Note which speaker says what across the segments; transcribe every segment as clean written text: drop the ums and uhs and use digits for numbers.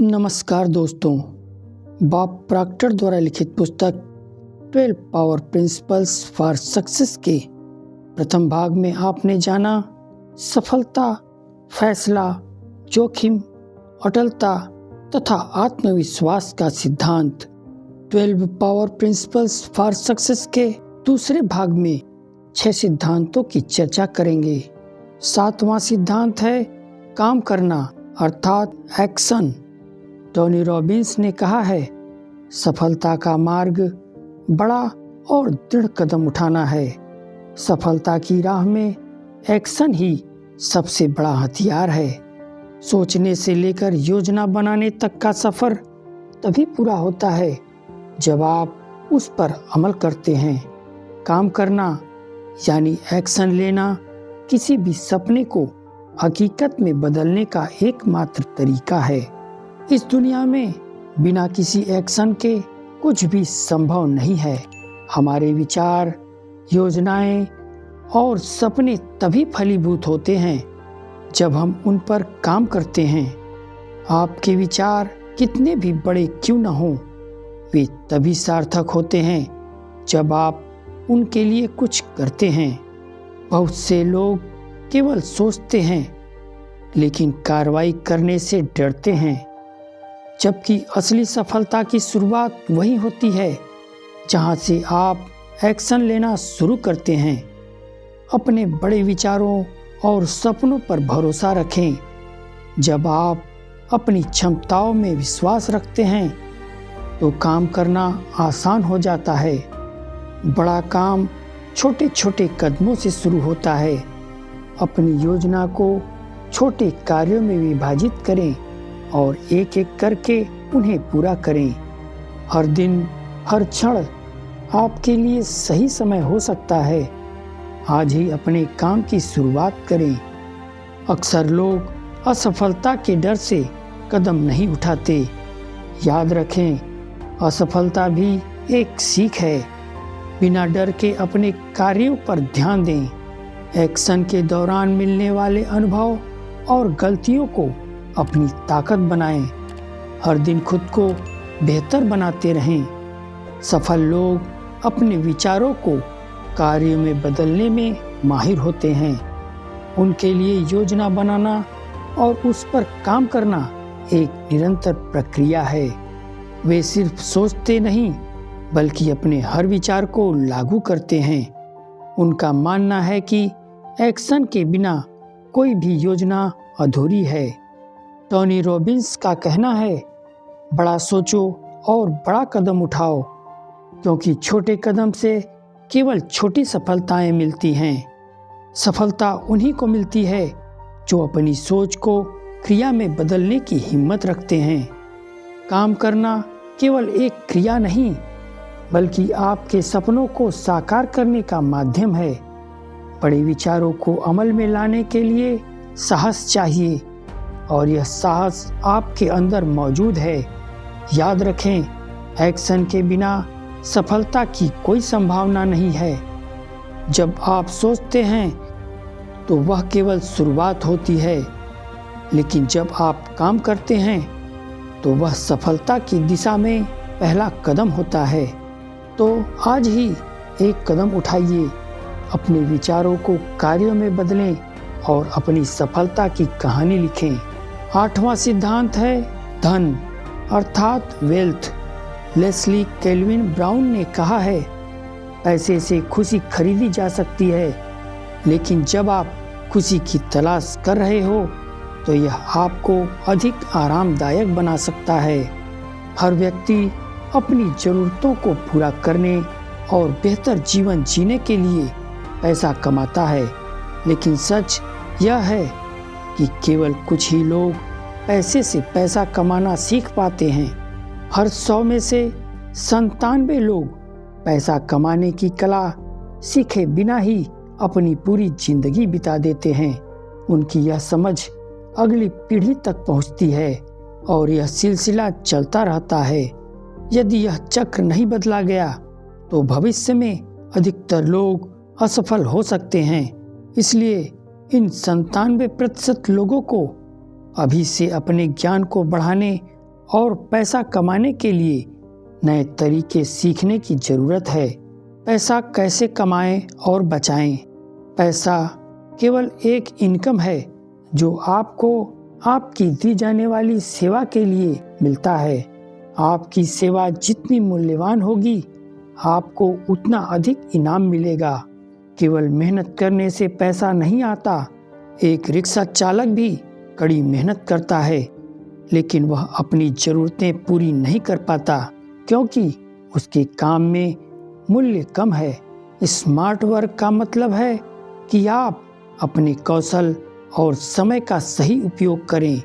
Speaker 1: नमस्कार दोस्तों, Bob Procter द्वारा लिखित पुस्तक 12 पावर प्रिंसिपल्स फॉर सक्सेस के प्रथम भाग में आपने जाना सफलता, फैसला, जोखिम, अटलता तथा आत्मविश्वास का सिद्धांत। 12 पावर प्रिंसिपल्स फॉर सक्सेस के दूसरे भाग में 6 सिद्धांतों की चर्चा करेंगे। 7वां सिद्धांत है काम करना अर्थात एक्शन। टोनी रॉबिन्स ने कहा है, सफलता का मार्ग बड़ा और दृढ़ कदम उठाना है। सफलता की राह में एक्शन ही सबसे बड़ा हथियार है। सोचने से लेकर योजना बनाने तक का सफर तभी पूरा होता है जब आप उस पर अमल करते हैं। काम करना यानी एक्शन लेना किसी भी सपने को हकीकत में बदलने का एकमात्र तरीका है। इस दुनिया में बिना किसी एक्शन के कुछ भी संभव नहीं है। हमारे विचार, योजनाएं और सपने तभी फलीभूत होते हैं जब हम उन पर काम करते हैं। आपके विचार कितने भी बड़े क्यों न हों, वे तभी सार्थक होते हैं जब आप उनके लिए कुछ करते हैं। बहुत से लोग केवल सोचते हैं लेकिन कार्रवाई करने से डरते हैं, जबकि असली सफलता की शुरुआत वही होती है जहां से आप एक्शन लेना शुरू करते हैं। अपने बड़े विचारों और सपनों पर भरोसा रखें। जब आप अपनी क्षमताओं में विश्वास रखते हैं तो काम करना आसान हो जाता है। बड़ा काम छोटे छोटे कदमों से शुरू होता है। अपनी योजना को छोटे कार्यों में विभाजित करें और एक एक करके उन्हें पूरा करें। हर दिन, हर क्षण आपके लिए सही समय हो सकता है। आज ही अपने काम की शुरुआत करें। अक्सर लोग असफलता के डर से कदम नहीं उठाते। याद रखें, असफलता भी एक सीख है। बिना डर के अपने कार्यों पर ध्यान दें। एक्शन के दौरान मिलने वाले अनुभव और गलतियों को अपनी ताकत बनाएं। हर दिन खुद को बेहतर बनाते रहें। सफल लोग अपने विचारों को कार्यों में बदलने में माहिर होते हैं। उनके लिए योजना बनाना और उस पर काम करना एक निरंतर प्रक्रिया है। वे सिर्फ सोचते नहीं बल्कि अपने हर विचार को लागू करते हैं। उनका मानना है कि एक्शन के बिना कोई भी योजना अधूरी है। टोनी रॉबिन्स का कहना है, बड़ा सोचो और बड़ा कदम उठाओ, क्योंकि छोटे कदम से केवल छोटी सफलताएं मिलती हैं। सफलता उन्हीं को मिलती है जो अपनी सोच को क्रिया में बदलने की हिम्मत रखते हैं। काम करना केवल एक क्रिया नहीं बल्कि आपके सपनों को साकार करने का माध्यम है। बड़े विचारों को अमल में लाने के लिए साहस चाहिए और यह साहस आपके अंदर मौजूद है। याद रखें, एक्शन के बिना सफलता की कोई संभावना नहीं है। जब आप सोचते हैं तो वह केवल शुरुआत होती है, लेकिन जब आप काम करते हैं तो वह सफलता की दिशा में पहला कदम होता है। तो आज ही एक कदम उठाइए, अपने विचारों को कार्यों में बदलें और अपनी सफलता की कहानी लिखें। 8वां सिद्धांत है धन अर्थात वेल्थ। लेस्ली केल्विन ब्राउन ने कहा है, पैसे से खुशी खरीदी जा सकती है, लेकिन जब आप खुशी की तलाश कर रहे हो तो यह आपको अधिक आरामदायक बना सकता है। हर व्यक्ति अपनी ज़रूरतों को पूरा करने और बेहतर जीवन जीने के लिए पैसा कमाता है, लेकिन सच यह है कि केवल कुछ ही लोग पैसे से पैसा कमाना सीख पाते हैं। हर 100 में से 97 लोग पैसा कमाने की कला सीखे बिना ही अपनी पूरी जिंदगी बिता देते हैं। उनकी यह समझ अगली पीढ़ी तक पहुंचती है और यह सिलसिला चलता रहता है। यदि यह चक्र नहीं बदला गया तो भविष्य में अधिकतर लोग असफल हो सकते हैं। इसलिए इन 97% लोगों को अभी से अपने ज्ञान को बढ़ाने और पैसा कमाने के लिए नए तरीके सीखने की ज़रूरत है। पैसा कैसे कमाएं और बचाएं? पैसा केवल एक इनकम है जो आपको आपकी दी जाने वाली सेवा के लिए मिलता है। आपकी सेवा जितनी मूल्यवान होगी, आपको उतना अधिक इनाम मिलेगा। केवल मेहनत करने से पैसा नहीं आता। एक रिक्शा चालक भी कड़ी मेहनत करता है, लेकिन वह अपनी ज़रूरतें पूरी नहीं कर पाता क्योंकि उसके काम में मूल्य कम है। स्मार्ट वर्क का मतलब है कि आप अपने कौशल और समय का सही उपयोग करें।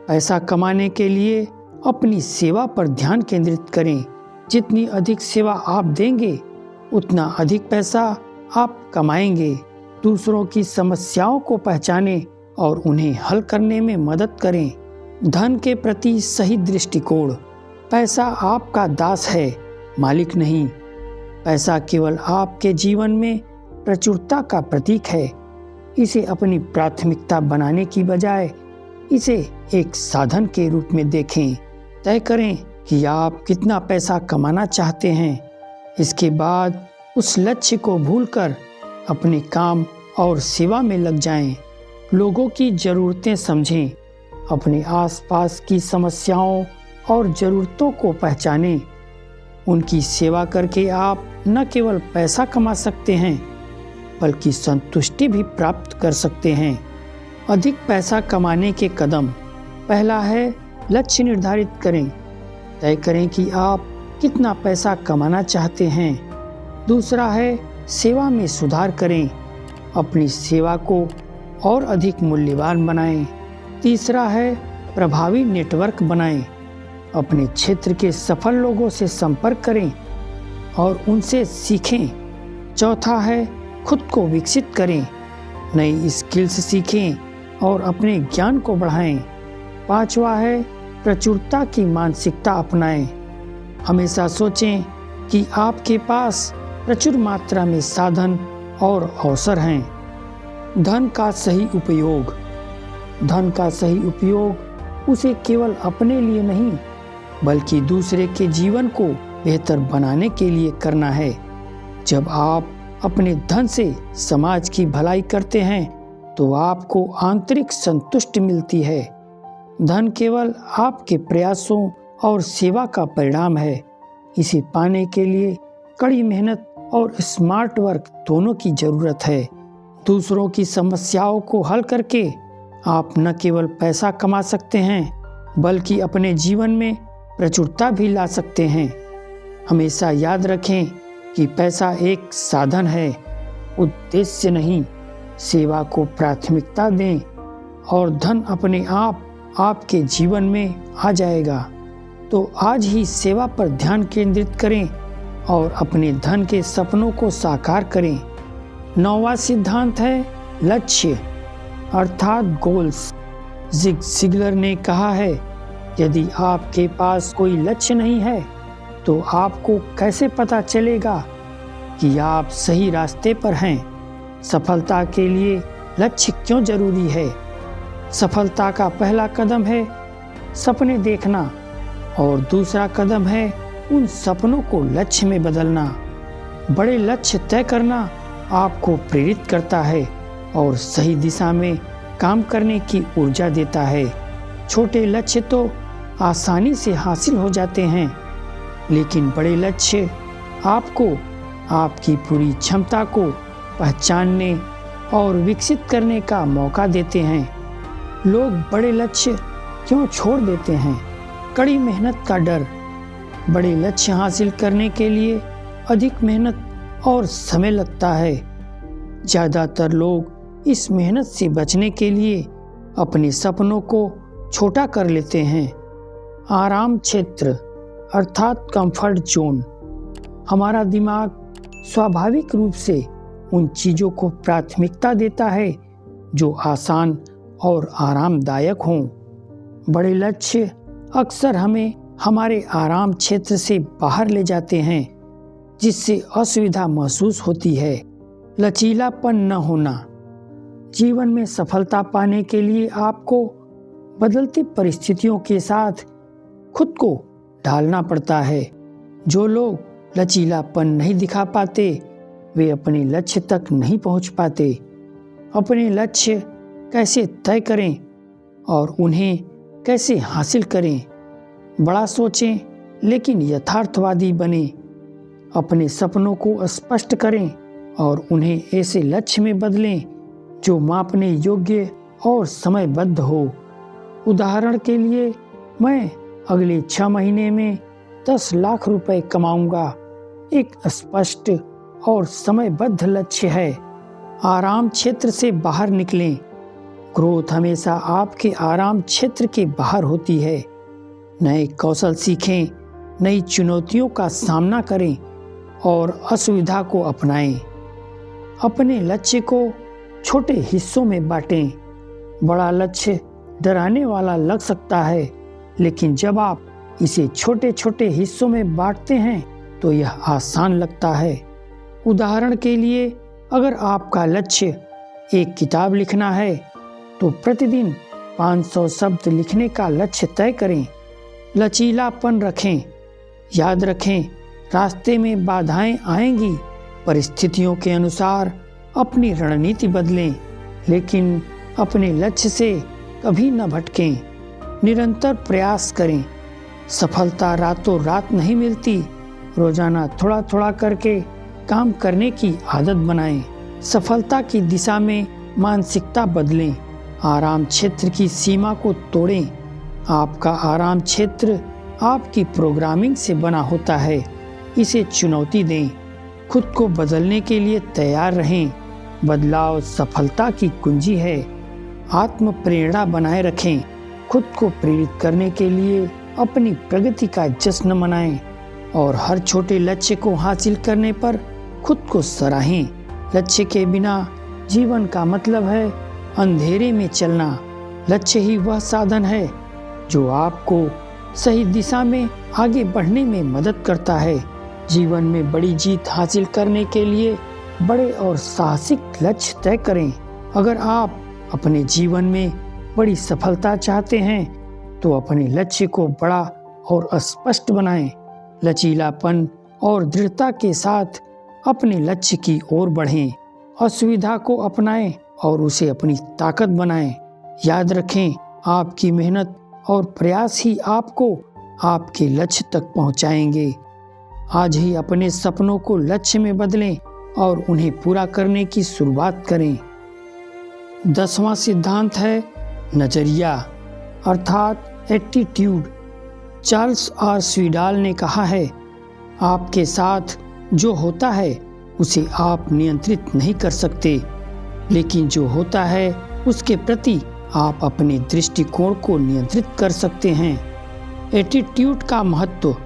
Speaker 1: पैसा कमाने के लिए अपनी सेवा पर ध्यान केंद्रित करें। जितनी अधिक सेवा आप देंगे, उतना अधिक पैसा आप कमाएंगे। दूसरों की समस्याओं को पहचानें और उन्हें हल करने में मदद करें। धन के प्रति सही दृष्टिकोण। पैसा आपका दास है, मालिक नहीं। पैसा केवल आपके जीवन में प्रचुरता का प्रतीक है। इसे अपनी प्राथमिकता बनाने की बजाय इसे एक साधन के रूप में देखें। तय करें कि आप कितना पैसा कमाना चाहते हैं। इसके बाद उस लक्ष्य को भूलकर अपने काम और सेवा में लग जाएं। लोगों की ज़रूरतें समझें। अपने आसपास की समस्याओं और ज़रूरतों को पहचानें। उनकी सेवा करके आप न केवल पैसा कमा सकते हैं, बल्कि संतुष्टि भी प्राप्त कर सकते हैं। अधिक पैसा कमाने के कदम। पहला है, लक्ष्य निर्धारित करें। तय करें कि आप कितना पैसा कमाना चाहते हैं। दूसरा है, सेवा में सुधार करें। अपनी सेवा को और अधिक मूल्यवान बनाएं। तीसरा है, प्रभावी नेटवर्क बनाएं। अपने क्षेत्र के सफल लोगों से संपर्क करें और उनसे सीखें। चौथा है, खुद को विकसित करें। नई स्किल्स सीखें और अपने ज्ञान को बढ़ाएं। पांचवा है, प्रचुरता की मानसिकता अपनाएं। हमेशा सोचें कि आपके पास प्रचुर मात्रा में साधन और अवसर हैं। धन का सही उपयोग। धन का सही उपयोग उसे केवल अपने लिए नहीं, बल्कि दूसरे के जीवन को बेहतर बनाने के लिए करना है। जब आप अपने धन से समाज की भलाई करते हैं, तो आपको आंतरिक संतुष्टि मिलती है। धन केवल आपके प्रयासों और सेवा का परिणाम है। इसे पाने के लिए कड़ी मेहनत और स्मार्ट वर्क दोनों की जरूरत है। दूसरों की समस्याओं को हल करके आप न केवल पैसा कमा सकते हैं, बल्कि अपने जीवन में प्रचुरता भी ला सकते हैं। हमेशा याद रखें कि पैसा एक साधन है, उद्देश्य नहीं। सेवा को प्राथमिकता दें और धन अपने आप आपके जीवन में आ जाएगा। तो आज ही सेवा पर ध्यान केंद्रित करें और अपने धन के सपनों को साकार करें। 9वां सिद्धांत है लक्ष्य अर्थात गोल्स। जिग जिगलर ने कहा है, यदि आपके पास कोई लक्ष्य नहीं है, तो आपको कैसे पता चलेगा कि आप सही रास्ते पर हैं? सफलता के लिए लक्ष्य क्यों जरूरी है? सफलता का पहला कदम है सपने देखना और दूसरा कदम है उन सपनों को लक्ष्य में बदलना। बड़े लक्ष्य तय करना आपको प्रेरित करता है और सही दिशा में काम करने की ऊर्जा देता है। छोटे लक्ष्य तो आसानी से हासिल हो जाते हैं, लेकिन बड़े लक्ष्य आपको आपकी पूरी क्षमता को पहचानने और विकसित करने का मौका देते हैं। लोग बड़े लक्ष्य क्यों छोड़ देते हैं? कड़ी मेहनत का डर। बड़े लक्ष्य हासिल करने के लिए अधिक मेहनत और समय लगता है। ज़्यादातर लोग इस मेहनत से बचने के लिए अपने सपनों को छोटा कर लेते हैं। आराम क्षेत्र अर्थात कंफर्ट जोन। हमारा दिमाग स्वाभाविक रूप से उन चीज़ों को प्राथमिकता देता है जो आसान और आरामदायक हों। बड़े लक्ष्य अक्सर हमें हमारे आराम क्षेत्र से बाहर ले जाते हैं, जिससे असुविधा महसूस होती है। लचीलापन न होना। जीवन में सफलता पाने के लिए आपको बदलती परिस्थितियों के साथ खुद को ढालना पड़ता है। जो लोग लचीलापन नहीं दिखा पाते वे अपने लक्ष्य तक नहीं पहुंच पाते। अपने लक्ष्य कैसे तय करें और उन्हें कैसे हासिल करें? बड़ा सोचें लेकिन यथार्थवादी बने। अपने सपनों को स्पष्ट करें और उन्हें ऐसे लक्ष्य में बदलें जो मापने योग्य और समयबद्ध हो। उदाहरण के लिए, मैं अगले 6 महीने में 10 लाख रुपए कमाऊंगा। एक स्पष्ट और समयबद्ध लक्ष्य है। आराम क्षेत्र से बाहर निकलें। ग्रोथ हमेशा आपके आराम क्षेत्र के बाहर होती है। नए कौशल सीखें, नई चुनौतियों का सामना करें और असुविधा को अपनाएं। अपने लक्ष्य को छोटे हिस्सों में बांटें। बड़ा लक्ष्य डराने वाला लग सकता है, लेकिन जब आप इसे छोटे छोटे हिस्सों में बांटते हैं तो यह आसान लगता है। उदाहरण के लिए, अगर आपका लक्ष्य एक किताब लिखना है तो प्रतिदिन 500 शब्द लिखने का लक्ष्य तय करें। लचीलापन रखें। याद रखें, रास्ते में बाधाएं आएंगी। परिस्थितियों के अनुसार अपनी रणनीति बदलें, लेकिन अपने लक्ष्य से कभी न भटकें। निरंतर प्रयास करें। सफलता रातों रात नहीं मिलती। रोजाना थोड़ा थोड़ा करके काम करने की आदत बनाएं। सफलता की दिशा में मानसिकता बदलें। आराम क्षेत्र की सीमा को तोड़ें। आपका आराम क्षेत्र आपकी प्रोग्रामिंग से बना होता है। इसे चुनौती दें। खुद को बदलने के लिए तैयार रहें। बदलाव सफलता की कुंजी है। आत्म प्रेरणा बनाए रखें। खुद को प्रेरित करने के लिए अपनी प्रगति का जश्न मनाएं और हर छोटे लक्ष्य को हासिल करने पर खुद को सराहें। लक्ष्य के बिना जीवन का मतलब है अंधेरे में चलना। लक्ष्य ही वह साधन है जो आपको सही दिशा में आगे बढ़ने में मदद करता है। जीवन में बड़ी जीत हासिल करने के लिए बड़े और साहसिक लक्ष्य तय करें। अगर आप अपने जीवन में बड़ी सफलता चाहते हैं तो अपने लक्ष्य को बड़ा और स्पष्ट बनाएं। लचीलापन और दृढ़ता के साथ अपने लक्ष्य की ओर बढ़ें। असुविधा को अपनाएं और उसे अपनी ताकत बनाएं। याद रखें, आपकी मेहनत और प्रयास ही आपको आपके लक्ष्य तक पहुंचाएंगे। आज ही अपने सपनों को लक्ष्य में बदलें और उन्हें पूरा करने की शुरुआत करें। 10वां सिद्धांत है नजरिया, अर्थात एटीट्यूड। चार्ल्स आर स्वीडाल ने कहा है, आपके साथ जो होता है उसे आप नियंत्रित नहीं कर सकते, लेकिन जो होता है उसके प्रति आप अपने दृष्टिकोण को नियंत्रित कर सकते हैं। एटीट्यूड का महत्व।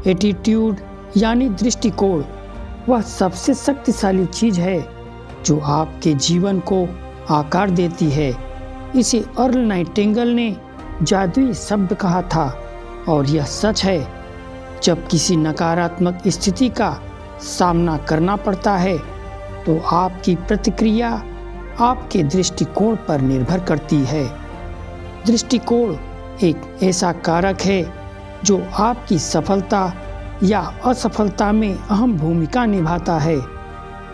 Speaker 1: एटीट्यूड यानी दृष्टिकोण वह सबसे शक्तिशाली चीज है जो आपके जीवन को आकार देती है। इसे अर्ल नाइटिंगेल ने जादुई शब्द कहा था और यह सच है। जब किसी नकारात्मक स्थिति का सामना करना पड़ता है तो आपकी प्रतिक्रिया आपके दृष्टिकोण पर निर्भर करती है। दृष्टिकोण एक ऐसा कारक है जो आपकी सफलता या असफलता में अहम भूमिका निभाता है।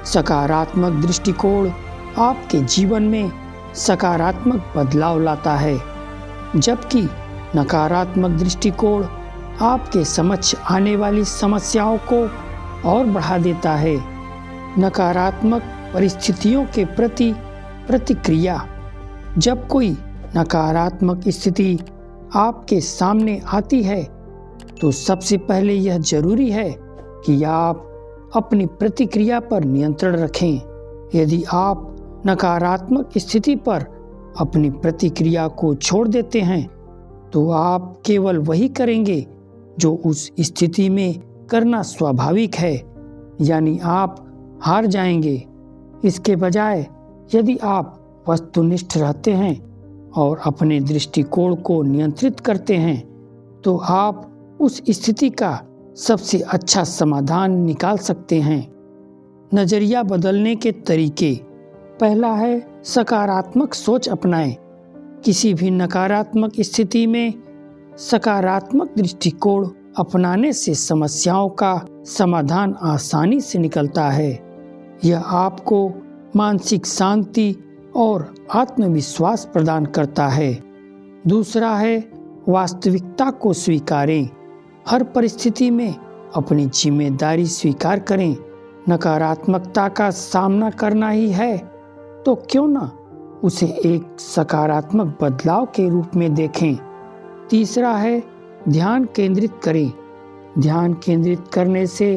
Speaker 1: सकारात्मक दृष्टिकोण आपके जीवन में सकारात्मक बदलाव लाता है, जबकि नकारात्मक दृष्टिकोण आपके समक्ष आने वाली समस्याओं को और बढ़ा देता है। नकारात्मक परिस्थितियों के प्रति प्रतिक्रिया। जब कोई नकारात्मक स्थिति आपके सामने आती है तो सबसे पहले यह जरूरी है कि आप अपनी प्रतिक्रिया पर नियंत्रण रखें। यदि आप नकारात्मक स्थिति पर अपनी प्रतिक्रिया को छोड़ देते हैं तो आप केवल वही करेंगे जो उस स्थिति में करना स्वाभाविक है, यानी आप हार जाएंगे। इसके बजाय यदि आप वस्तुनिष्ठ रहते हैं और अपने दृष्टिकोण को नियंत्रित करते हैं तो आप उस स्थिति का सबसे अच्छा समाधान निकाल सकते हैं। नजरिया बदलने के तरीके। पहला है सकारात्मक सोच अपनाएं। किसी भी नकारात्मक स्थिति में सकारात्मक दृष्टिकोण अपनाने से समस्याओं का समाधान आसानी से निकलता है। यह आपको मानसिक शांति और आत्मविश्वास प्रदान करता है। दूसरा है वास्तविकता को स्वीकारें। हर परिस्थिति में अपनी जिम्मेदारी स्वीकार करें। नकारात्मकता का सामना करना ही है तो क्यों ना उसे एक सकारात्मक बदलाव के रूप में देखें। तीसरा है ध्यान केंद्रित करें। ध्यान केंद्रित करने से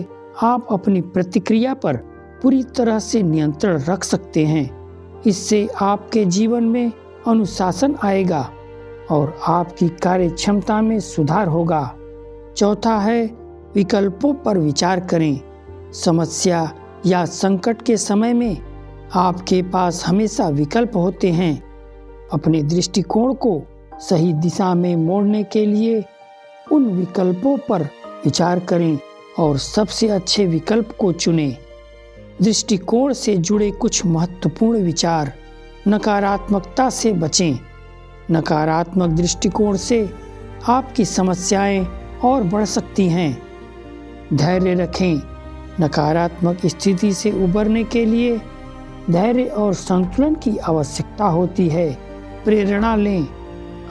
Speaker 1: आप अपनी प्रतिक्रिया पर पूरी तरह से नियंत्रण रख सकते हैं। इससे आपके जीवन में अनुशासन आएगा और आपकी कार्य क्षमता में सुधार होगा। चौथा है विकल्पों पर विचार करें। समस्या या संकट के समय में आपके पास हमेशा विकल्प होते हैं। अपने दृष्टिकोण को सही दिशा में मोड़ने के लिए उन विकल्पों पर विचार करें और सबसे अच्छे विकल्प को चुनें। दृष्टिकोण से जुड़े कुछ महत्वपूर्ण विचार। नकारात्मकता से बचें। नकारात्मक दृष्टिकोण से आपकी समस्याएं और बढ़ सकती हैं। धैर्य रखें। नकारात्मक स्थिति से उबरने के लिए धैर्य और संतुलन की आवश्यकता होती है। प्रेरणा लें।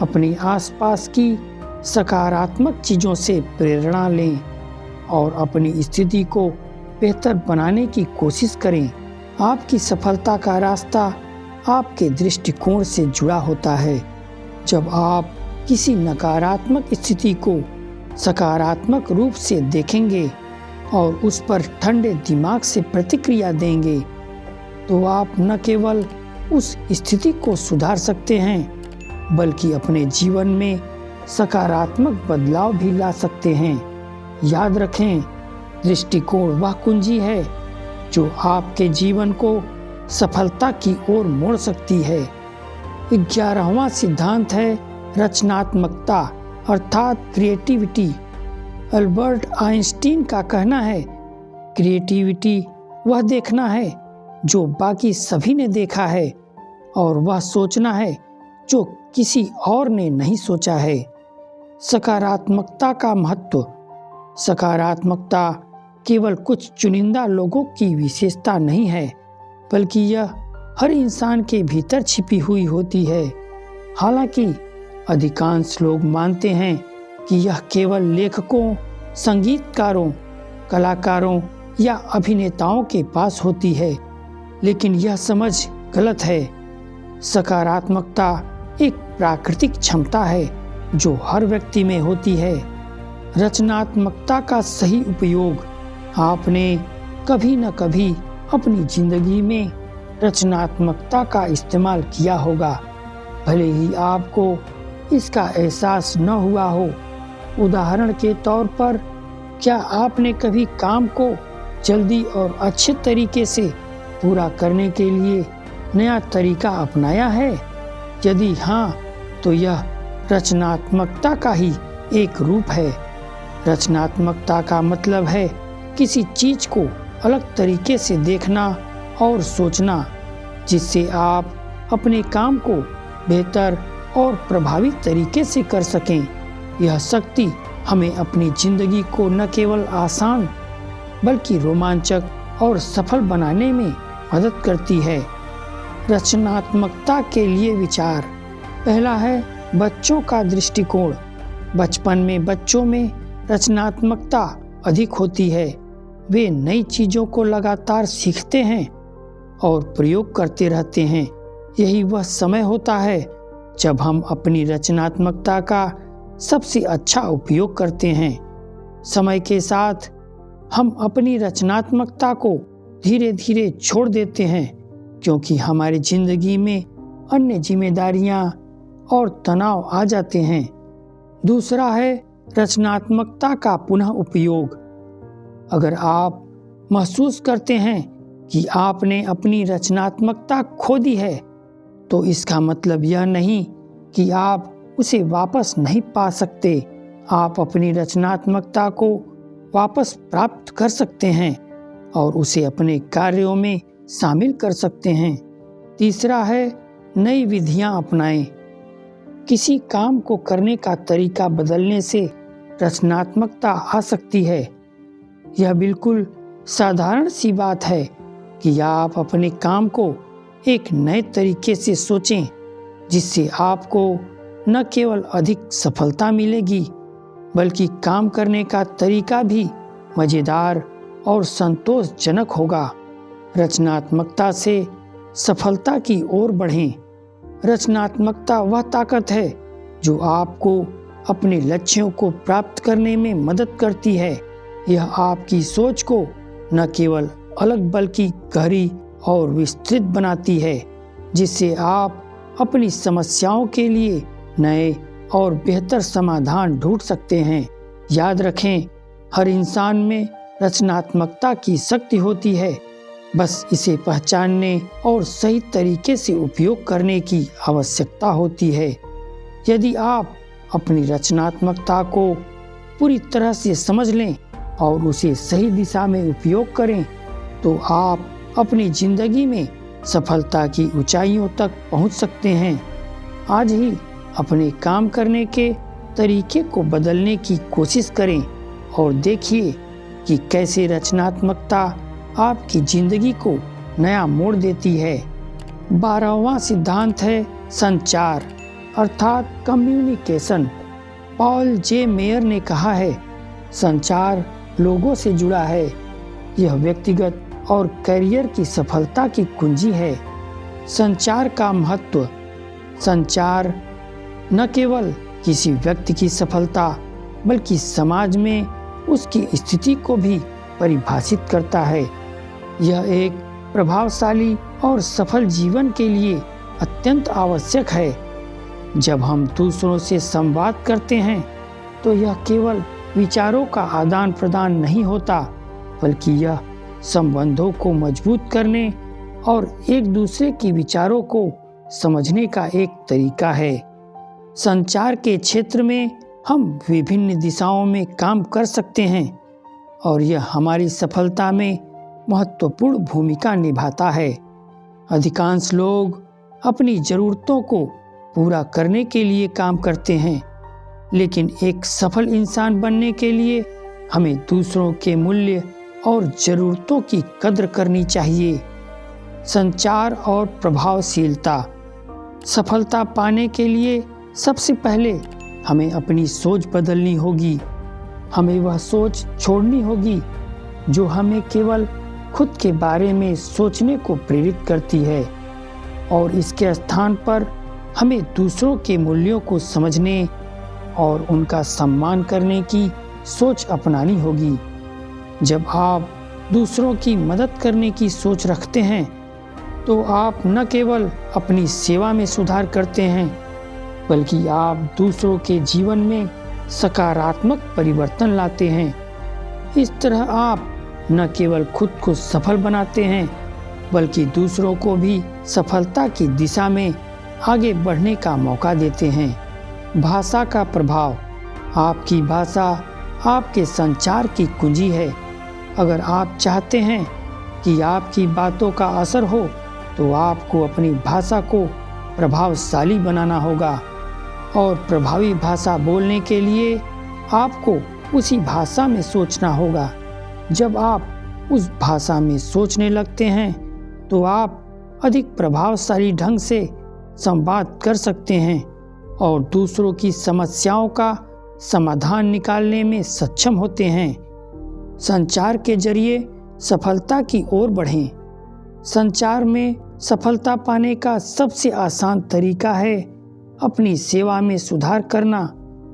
Speaker 1: अपने आसपास की सकारात्मक चीज़ों से प्रेरणा लें और अपनी स्थिति को बेहतर बनाने की कोशिश करें। आपकी सफलता का रास्ता आपके दृष्टिकोण से जुड़ा होता है। जब आप किसी नकारात्मक स्थिति को सकारात्मक रूप से देखेंगे और उस पर ठंडे दिमाग से प्रतिक्रिया देंगे तो आप न केवल उस स्थिति को सुधार सकते हैं बल्कि अपने जीवन में सकारात्मक बदलाव भी ला सकते हैं। याद रखें, दृष्टिकोण वह कुंजी है जो आपके जीवन को सफलता की ओर मोड़ सकती है। 11वां सिद्धांत है रचनात्मकता अर्थात क्रिएटिविटी। अल्बर्ट आइंस्टीन का कहना है, क्रिएटिविटी वह देखना है जो बाकी सभी ने देखा है और वह सोचना है जो किसी और ने नहीं सोचा है। सकारात्मकता का महत्व। सकारात्मकता केवल कुछ चुनिंदा लोगों की विशेषता नहीं है बल्कि यह हर इंसान के भीतर छिपी हुई होती है। हालांकि अधिकांश लोग मानते हैं कि यह केवल लेखकों, संगीतकारों, कलाकारों या अभिनेताओं के पास होती है, लेकिन यह समझ गलत है। सकारात्मकता एक प्राकृतिक क्षमता है जो हर व्यक्ति में होती है। रचनात्मकता का सही उपयोग। आपने कभी न कभी अपनी जिंदगी में रचनात्मकता का इस्तेमाल किया होगा, भले ही आपको इसका एहसास न हुआ हो। उदाहरण के तौर पर, क्या आपने कभी काम को जल्दी और अच्छे तरीके से पूरा करने के लिए नया तरीका अपनाया है? यदि हाँ, तो यह रचनात्मकता का ही एक रूप है। रचनात्मकता का मतलब है किसी चीज को अलग तरीके से देखना और सोचना, जिससे आप अपने काम को बेहतर और प्रभावी तरीके से कर सकें। यह शक्ति हमें अपनी जिंदगी को न केवल आसान बल्कि रोमांचक और सफल बनाने में मदद करती है। रचनात्मकता के लिए विचार। पहला है बच्चों का दृष्टिकोण। बचपन में बच्चों में रचनात्मकता अधिक होती है। वे नई चीज़ों को लगातार सीखते हैं और प्रयोग करते रहते हैं। यही वह समय होता है जब हम अपनी रचनात्मकता का सबसे अच्छा उपयोग करते हैं। समय के साथ हम अपनी रचनात्मकता को धीरे धीरे छोड़ देते हैं क्योंकि हमारी जिंदगी में अन्य जिम्मेदारियां और तनाव आ जाते हैं। दूसरा है रचनात्मकता का पुनः उपयोग। अगर आप महसूस करते हैं कि आपने अपनी रचनात्मकता खो दी है, तो इसका मतलब यह नहीं कि आप उसे वापस नहीं पा सकते। आप अपनी रचनात्मकता को वापस प्राप्त कर सकते हैं और उसे अपने कार्यों में शामिल कर सकते हैं। तीसरा है नई विधियां अपनाएं। किसी काम को करने का तरीका बदलने से रचनात्मकता आ सकती है। यह बिल्कुल साधारण सी बात है कि आप अपने काम को एक नए तरीके से सोचें, जिससे आपको न केवल अधिक सफलता मिलेगी, बल्कि काम करने का तरीका भी मज़ेदार और संतोषजनक होगा। रचनात्मकता से सफलता की ओर बढ़ें। रचनात्मकता वह ताकत है जो आपको अपने लक्ष्यों को प्राप्त करने में मदद करती है। यह आपकी सोच को न केवल अलग बल्कि गहरी और विस्तृत बनाती है, जिससे आप अपनी समस्याओं के लिए नए और बेहतर समाधान ढूंढ सकते हैं। याद रखें, हर इंसान में रचनात्मकता की शक्ति होती है, बस इसे पहचानने और सही तरीके से उपयोग करने की आवश्यकता होती है। यदि आप अपनी रचनात्मकता को पूरी तरह से समझ लें और उसे सही दिशा में उपयोग करें, तो आप अपनी जिंदगी में सफलता की ऊंचाइयों तक पहुंच सकते हैं। आज ही अपने काम करने के तरीके को बदलने की कोशिश करें और देखिए कि कैसे रचनात्मकता आपकी जिंदगी को नया मोड़ देती है। 12वां सिद्धांत है संचार अर्थात कम्युनिकेशन। पॉल जे मेयर ने कहा है, संचार लोगों से जुड़ा है। यह व्यक्तिगत और करियर की सफलता की कुंजी है। संचार का महत्व। संचार न केवल किसी व्यक्ति की सफलता बल्कि समाज में उसकी स्थिति को भी परिभाषित करता है। यह एक प्रभावशाली और सफल जीवन के लिए अत्यंत आवश्यक है। जब हम दूसरों से संवाद करते हैं तो यह केवल विचारों का आदान प्रदान नहीं होता, बल्कि यह संबंधों को मजबूत करने और एक दूसरे के विचारों को समझने का एक तरीका है। संचार के क्षेत्र में हम विभिन्न दिशाओं में काम कर सकते हैं और यह हमारी सफलता में महत्वपूर्ण भूमिका निभाता है। अधिकांश लोग अपनी ज़रूरतों को पूरा करने के लिए काम करते हैं, लेकिन एक सफल इंसान बनने के लिए हमें दूसरों के मूल्य और ज़रूरतों की कद्र करनी चाहिए। संचार और प्रभावशीलता। सफलता पाने के लिए सबसे पहले हमें अपनी सोच बदलनी होगी। हमें वह सोच छोड़नी होगी जो हमें केवल खुद के बारे में सोचने को प्रेरित करती है, और इसके स्थान पर हमें दूसरों के मूल्यों को समझने और उनका सम्मान करने की सोच अपनानी होगी। जब आप दूसरों की मदद करने की सोच रखते हैं, तो आप न केवल अपनी सेवा में सुधार करते हैं, बल्कि आप दूसरों के जीवन में सकारात्मक परिवर्तन लाते हैं। इस तरह आप न केवल खुद को सफल बनाते हैं, बल्कि दूसरों को भी सफलता की दिशा में आगे बढ़ने का मौका देते हैं। भाषा का प्रभाव। आपकी भाषा आपके संचार की कुंजी है। अगर आप चाहते हैं कि आपकी बातों का असर हो, तो आपको अपनी भाषा को प्रभावशाली बनाना होगा, और प्रभावी भाषा बोलने के लिए आपको उसी भाषा में सोचना होगा। जब आप उस भाषा में सोचने लगते हैं, तो आप अधिक प्रभावशाली ढंग से संवाद कर सकते हैं और दूसरों की समस्याओं का समाधान निकालने में सक्षम होते हैं। संचार के जरिए सफलता की ओर बढ़ें। संचार में सफलता पाने का सबसे आसान तरीका है अपनी सेवा में सुधार करना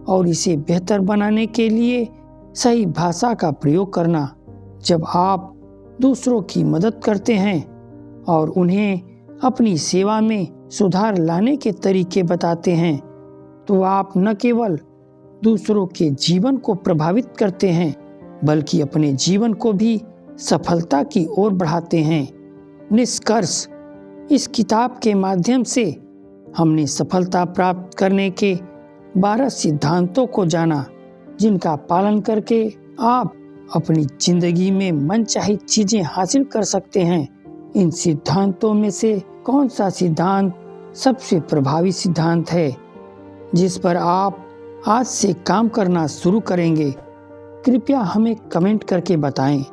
Speaker 1: और इसे बेहतर बनाने के लिए सही भाषा का प्रयोग करना। जब आप दूसरों की मदद करते हैं और उन्हें अपनी सेवा में सुधार लाने के तरीके बताते हैं, तो आप न केवल दूसरों के जीवन को प्रभावित करते हैं, बल्कि अपने जीवन को भी सफलता की ओर बढ़ाते हैं। निष्कर्ष। इस किताब के माध्यम से हमने सफलता प्राप्त करने के 12 सिद्धांतों को जाना, जिनका पालन करके आप अपनी जिंदगी में मनचाही चीजें हासिल कर सकते हैं। इन सिद्धांतों में से कौन सा सिद्धांत सबसे प्रभावी सिद्धांत है? जिस पर आप आज से काम करना शुरू करेंगे, कृपया हमें कमेंट करके बताएं।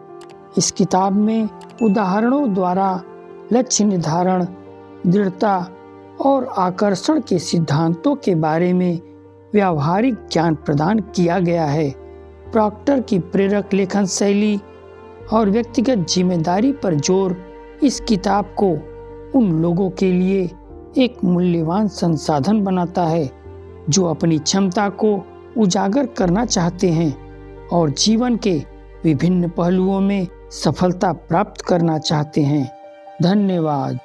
Speaker 1: इस किताब में उदाहरणों द्वारा लक्ष्य निर्धारण, दृढ़ता और आकर्षण के सिद्धांतों के बारे में व्यावहारिक ज्ञान प्रदान किया गया है। प्रॉक्टर की प्रेरक लेखन शैली और व्यक्तिगत जिम्मेदारी पर जोर इस किताब को उन लोगों के लिए एक मूल्यवान संसाधन बनाता है जो अपनी क्षमता को उजागर करना चाहते हैं और जीवन के विभिन्न पहलुओं में सफलता प्राप्त करना चाहते हैं। धन्यवाद।